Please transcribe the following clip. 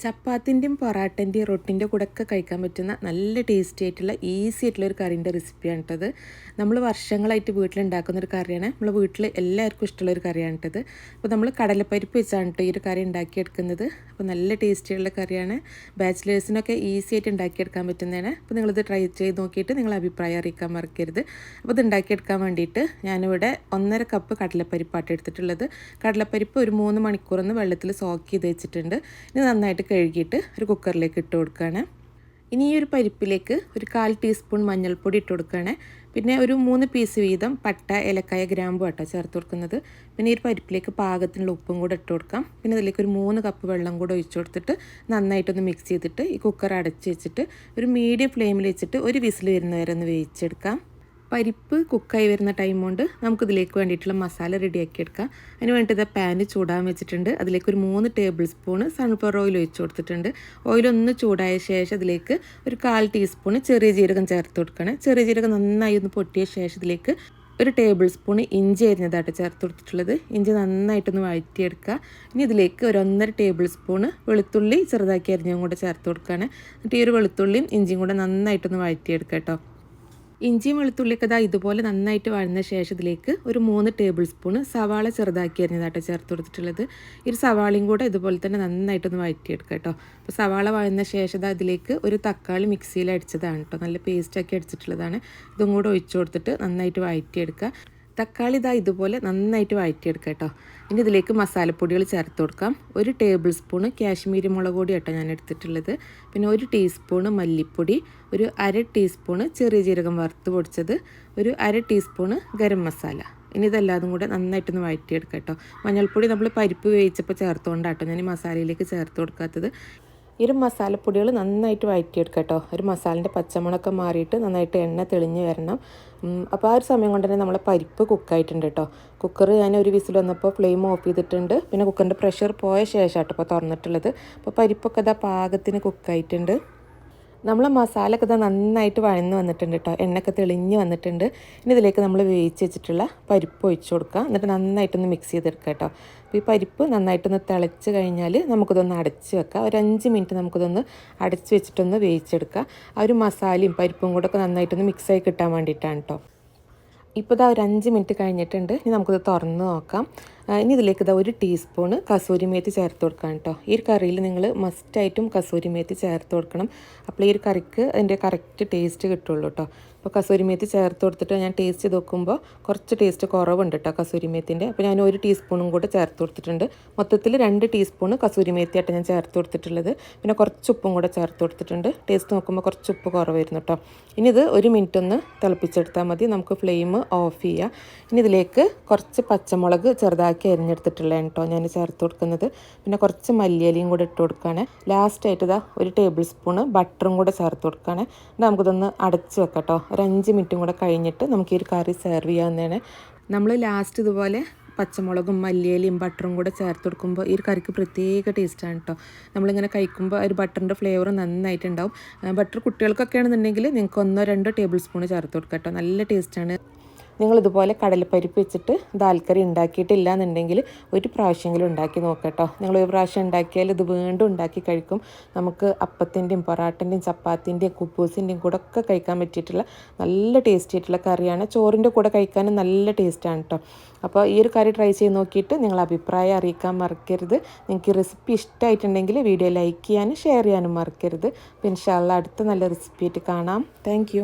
ചപ്പാത്തിൻ്റെയും പൊറാട്ടൻ്റെയും റൊട്ടിൻ്റെ കൂടെയൊക്കെ കഴിക്കാൻ പറ്റുന്ന നല്ല ടേസ്റ്റി ആയിട്ടുള്ള ഈസി ആയിട്ടുള്ള ഒരു കറീൻ്റെ റെസിപ്പിയാണ് കേട്ടത്. നമ്മൾ വർഷങ്ങളായിട്ട് വീട്ടിലുണ്ടാക്കുന്ന ഒരു കറിയാണ്. നമ്മൾ വീട്ടിൽ എല്ലാവർക്കും ഇഷ്ടമുള്ള ഒരു കറിയാണ് കേട്ടത്. അപ്പോൾ നമ്മൾ കടലപ്പരിപ്പ് വെച്ചാണ് കേട്ടോ ഈ ഒരു കറി ഉണ്ടാക്കിയെടുക്കുന്നത്. അപ്പോൾ നല്ല ടേസ്റ്റിയുള്ള കറിയാണ്. ബാച്ചിലേഴ്സിനൊക്കെ ഈസി ആയിട്ട് ഉണ്ടാക്കിയെടുക്കാൻ പറ്റുന്നതാണ്. അപ്പോൾ നിങ്ങളിത് ട്രൈ ചെയ്ത് നോക്കിയിട്ട് നിങ്ങൾ അഭിപ്രായം അറിയിക്കാൻ മറക്കരുത്. അപ്പോൾ ഇത് ഉണ്ടാക്കിയെടുക്കാൻ വേണ്ടിയിട്ട് ഞാനിവിടെ 1.5 കപ്പ് കടലപ്പരിപ്പാട്ട് എടുത്തിട്ടുള്ളത്. കടലപ്പരിപ്പ് ഒരു 3 മണിക്കൂറൊന്ന് വെള്ളത്തിൽ സോക്ക് ചെയ്ത് വെച്ചിട്ടുണ്ട്. ഇനി നന്നായിട്ട് കഴുകിയിട്ട് ഒരു കുക്കറിലേക്ക് ഇട്ട് കൊടുക്കുകയാണ്. ഇനി ഈ ഒരു പരിപ്പിലേക്ക് ഒരു 1/4 ടീസ്പൂൺ മഞ്ഞൾപ്പൊടി ഇട്ട് കൊടുക്കുകയാണ്. പിന്നെ ഒരു 3 പീസ് വീതം പട്ട, ഏലക്കായ, ഗ്രാമ്പു ആട്ടോ ചേർത്ത് കൊടുക്കുന്നത്. പിന്നെ ഈ ഒരു പരിപ്പിലേക്ക് പാകത്തിനുള്ള ഉപ്പും കൂടെ ഇട്ട് കൊടുക്കാം. പിന്നെ അതിലേക്ക് ഒരു 3 കപ്പ് വെള്ളം കൂടെ ഒഴിച്ചു കൊടുത്തിട്ട് നന്നായിട്ടൊന്ന് മിക്സ് ചെയ്തിട്ട് ഈ കുക്കർ അടച്ച് വെച്ചിട്ട് ഒരു മീഡിയം ഫ്ലെയിമിൽ വെച്ചിട്ട് ഒരു വിസിൽ വരുന്ന വരെ ഒന്ന് വേവിച്ചെടുക്കാം. പരിപ്പ് കുക്കായി വരുന്ന ടൈം കൊണ്ട് നമുക്കിതിലേക്ക് വേണ്ടിയിട്ടുള്ള മസാല റെഡിയാക്കി എടുക്കാം. അതിന് വേണ്ടിയിട്ട് പാന് ചൂടാൻ വെച്ചിട്ടുണ്ട്. അതിലേക്ക് ഒരു 3 ടേബിൾ സ്പൂണ് സൺഫ്ലവർ ഓയിൽ ഒഴിച്ച് കൊടുത്തിട്ടുണ്ട്. ഓയിലൊന്ന് ചൂടായ ശേഷം അതിലേക്ക് ഒരു 1/4 ടീസ്പൂണ് ചെറിയ ജീരകം ചേർത്ത് കൊടുക്കണം. ചെറിയ ജീരകം നന്നായി ഒന്ന് പൊട്ടിയ ശേഷം ഇതിലേക്ക് ഒരു ടേബിൾ സ്പൂണ് ഇഞ്ചി അരിഞ്ഞതായിട്ട് ചേർത്ത് കൊടുത്തിട്ടുള്ളത്. ഇഞ്ചി നന്നായിട്ടൊന്ന് വഴറ്റിയെടുക്കുക. ഇനി ഇതിലേക്ക് ഒരു 1.5 ടേബിൾ സ്പൂണ് വെളുത്തുള്ളി ചെറുതാക്കി അരിഞ്ഞതും കൂടെ ചേർത്ത് കൊടുക്കുകയാണ്. എന്നിട്ട് ഈ ഒരു വെളുത്തുള്ളിയും ഇഞ്ചിയും കൂടെ നന്നായിട്ടൊന്ന് വഴറ്റിയെടുക്കുക കേട്ടോ. ഇഞ്ചിയും വെളുത്തുള്ളിയൊക്കെ ഇതുപോലെ നന്നായിട്ട് വഴന്ന ശേഷം ഇതിലേക്ക് ഒരു 3 ടേബിൾ സ്പൂണ് സവാള ചെറുതാക്കി അരിഞ്ഞതായിട്ട് ചേർത്ത് കൊടുത്തിട്ടുള്ളത്. ഈ ഒരു സവാളയും കൂടെ ഇതുപോലെ തന്നെ നന്നായിട്ടൊന്ന് വഴറ്റിയെടുക്കുക കേട്ടോ. അപ്പോൾ സവാള വഴന്ന ശേഷം ഇതിലേക്ക് ഒരു തക്കാളി മിക്സിയിൽ അടിച്ചതാണ് കേട്ടോ, നല്ല പേസ്റ്റാക്കി അടിച്ചിട്ടുള്ളതാണ്. ഇതും കൂടെ ഒഴിച്ചു കൊടുത്തിട്ട് നന്നായിട്ട് വഴറ്റിയെടുക്കുക. തക്കാളി ഇതുപോലെ നന്നായിട്ട് വഴറ്റിയെടുക്കുക കേട്ടോ. ഇനി ഇതിലേക്ക് മസാലപ്പൊടികൾ ചേർത്ത് കൊടുക്കാം. ഒരു ടേബിൾ സ്പൂണ് കാശ്മീരി മുളക് പൊടി കേട്ടോ ഞാൻ എടുത്തിട്ടുള്ളത്. പിന്നെ ഒരു ടീസ്പൂണ് മല്ലിപ്പൊടി, ഒരു 1/2 ടീസ്പൂണ് ചെറിയ ജീരകം വറുത്ത് പൊടിച്ചത്, ഒരു 1/2 ടീസ്പൂണ് ഗരം മസാല. ഇനി ഇതെല്ലാതും കൂടെ നന്നായിട്ടൊന്ന് വഴറ്റിയെടുക്കുക കേട്ടോ. മഞ്ഞൾപ്പൊടി നമ്മൾ പരിപ്പ് വേവിച്ചപ്പോൾ ചേർത്തുകൊണ്ടാട്ടോ ഞാൻ ഈ മസാലയിലേക്ക് ചേർത്ത് കൊടുക്കാത്തത്. ഈ ഒരു മസാലപ്പൊടികൾ നന്നായിട്ട് വഴറ്റിയെടുക്കുക കേട്ടോ. ഒരു മസാലൻ്റെ പച്ചമുളകൊക്കെ മാറിയിട്ട് നന്നായിട്ട് എണ്ണ തെളിഞ്ഞ് വരണം. അപ്പോൾ ആ ഒരു സമയം കൊണ്ട് തന്നെ നമ്മളെ പരിപ്പ് കുക്കായിട്ടുണ്ട് കേട്ടോ. കുക്കർ ഞാൻ ഒരു വിസിൽ വന്നപ്പോൾ ഫ്ലെയിം ഓഫ് ചെയ്തിട്ടുണ്ട്. പിന്നെ കുക്കറിൻ്റെ പ്രഷർ പോയ ശേഷമാട്ടോ ഇപ്പോൾ തുറന്നിട്ടുള്ളത്. അപ്പോൾ പരിപ്പൊക്കെ പാകത്തിന് കുക്കായിട്ടുണ്ട്. നമ്മൾ മസാലയൊക്കെ നന്നായിട്ട് വഴന്ന് വന്നിട്ടുണ്ട് കേട്ടോ. എണ്ണയൊക്കെ തെളിഞ്ഞ് വന്നിട്ടുണ്ട്. ഇനി ഇതിലേക്ക് നമ്മൾ വേവിച്ച് വെച്ചിട്ടുള്ള പരിപ്പ് ഒഴിച്ചു കൊടുക്കുക. എന്നിട്ട് നന്നായിട്ടൊന്ന് മിക്സ് ചെയ്തെടുക്കുക കേട്ടോ. അപ്പോൾ ഈ പരിപ്പ് നന്നായിട്ടൊന്ന് തിളച്ച് കഴിഞ്ഞാൽ നമുക്കിതൊന്ന് അടച്ച് വെക്കാം. ഒരു 5 മിനിറ്റ് നമുക്കിതൊന്ന് അടച്ച് വെച്ചിട്ടൊന്ന് വേവിച്ചെടുക്കുക. ആ ഒരു മസാലയും പരിപ്പും കൂടെ ഒക്കെ നന്നായിട്ടൊന്ന് മിക്സായി കിട്ടാൻ വേണ്ടിയിട്ടാണ് കേട്ടോ. ഇപ്പോൾ ഒരു 5 മിനിറ്റ് കഴിഞ്ഞിട്ടുണ്ട്. ഇനി നമുക്കിത് തുറന്ന് നോക്കാം. ഇനി ഇതിലേക്ക് ഒരു ടീസ്പൂണ് കസൂരി മേത്തി ചേർത്ത് കൊടുക്കാം കേട്ടോ. ഈ ഒരു കറിയിൽ നിങ്ങൾ മസ്റ്റായിട്ടും കസൂരി മേത്തി ചേർത്ത് കൊടുക്കണം. അപ്പോൾ ഈ ഒരു കറിക്ക് അതിൻ്റെ കറക്റ്റ് ടേസ്റ്റ് കിട്ടുള്ളൂ കേട്ടോ. അപ്പോൾ കസൂരി മേത്തി ചേർത്ത് കൊടുത്തിട്ട് ഞാൻ ടേസ്റ്റ് ചെയ്ത് നോക്കുമ്പോൾ കുറച്ച് ടേസ്റ്റ് കുറവുണ്ട് കേട്ടോ കസൂരി മേത്തിൻ്റെ. അപ്പോൾ ഞാൻ 1 ടീസ്പൂണും കൂടെ ചേർത്ത് കൊടുത്തിട്ടുണ്ട്. മൊത്തത്തിൽ 2 ടീസ്പൂണ് കസൂരി മേത്തിയായിട്ട് ഞാൻ ചേർത്ത് കൊടുത്തിട്ടുള്ളത്. പിന്നെ കുറച്ച് ഉപ്പും കൂടെ ചേർത്ത് കൊടുത്തിട്ടുണ്ട്. ടേസ്റ്റ് നോക്കുമ്പോൾ കുറച്ച് ഉപ്പ് കുറവായിരുന്നു കേട്ടോ. ഇനി ഇത് 1 മിനിറ്റ് ഒന്ന് തിളപ്പിച്ചെടുത്താൽ മതി. നമുക്ക് ഫ്ലെയിം ഓഫ് ചെയ്യാം. ഇനി ഇതിലേക്ക് കുറച്ച് പച്ചമുളക് ചെറുതാക്കി അരിഞ്ഞെടുത്തിട്ടുള്ളതാണ് കേട്ടോ ഞാൻ ചേർത്ത് കൊടുക്കുന്നത്. പിന്നെ കുറച്ച് മല്ലിയിലയും കൂടെ ഇട്ട് കൊടുക്കുകയാണ്. ലാസ്റ്റായിട്ട് 1 ടേബിൾ സ്പൂണ് ബട്ടറും കൂടെ ചേർത്ത് കൊടുക്കുകയാണ്. നമുക്കിതൊന്ന് അടച്ച് വെക്കാം കേട്ടോ. ഒരു 5 മിനിറ്റും കൂടെ കഴിഞ്ഞിട്ട് നമുക്ക് ഈ ഒരു കറി സെർവ് ചെയ്യാവുന്നതാണ്. നമ്മൾ ലാസ്റ്റ് ഇതുപോലെ പച്ചമുളകും മല്ലിയിലയും ബട്ടറും കൂടെ ചേർത്ത് കൊടുക്കുമ്പോൾ ഈ ഒരു കറിക്ക് പ്രത്യേക ടേസ്റ്റാണ് കേട്ടോ. നമ്മളിങ്ങനെ കഴിക്കുമ്പോൾ ഒരു ബട്ടറിൻ്റെ ഫ്ലേവർ നന്നായിട്ടുണ്ടാവും. ബട്ടർ കുട്ടികൾക്കൊക്കെ ആണെന്നുണ്ടെങ്കിൽ നിങ്ങൾക്ക് 1-2 ടേബിൾ സ്പൂൺ ചേർത്ത് കൊടുക്കാം കേട്ടോ. നല്ല ടേസ്റ്റാണ്. നിങ്ങളിതുപോലെ കടലപ്പരിപ്പ് വെച്ചിട്ട് ദാൽക്കറി ഉണ്ടാക്കിയിട്ടില്ല എന്നുണ്ടെങ്കിൽ ഒരു പ്രാവശ്യമെങ്കിലും ഉണ്ടാക്കി നോക്കട്ടോ. നിങ്ങൾ ഒരു പ്രാവശ്യം ഉണ്ടാക്കിയാൽ ഇത് വീണ്ടും ഉണ്ടാക്കി കഴിക്കും. നമുക്ക് അപ്പത്തിൻ്റെയും പൊറാട്ടൻ്റെയും ചപ്പാത്തിൻ്റെയും കുബൂസിൻ്റെയും കൂടെ ഒക്കെ കഴിക്കാൻ പറ്റിയിട്ടുള്ള നല്ല ടേസ്റ്റി ആയിട്ടുള്ള കറിയാണ്. ചോറിൻ്റെ കൂടെ കഴിക്കാനും നല്ല ടേസ്റ്റാണ് കേട്ടോ. അപ്പോൾ ഈ ഒരു കറി ട്രൈ ചെയ്ത് നോക്കിയിട്ട് നിങ്ങൾ അഭിപ്രായം അറിയിക്കാൻ മറക്കരുത്. നിങ്ങൾക്ക് റെസിപ്പി ഇഷ്ടമായിട്ടുണ്ടെങ്കിൽ വീഡിയോ ലൈക്ക് ചെയ്യാനും ഷെയർ ചെയ്യാനും മറക്കരുത്. അപ്പോൾ ഇൻഷാ അല്ലാഹ് അടുത്ത നല്ല റെസിപ്പി ആയിട്ട് കാണാം. താങ്ക്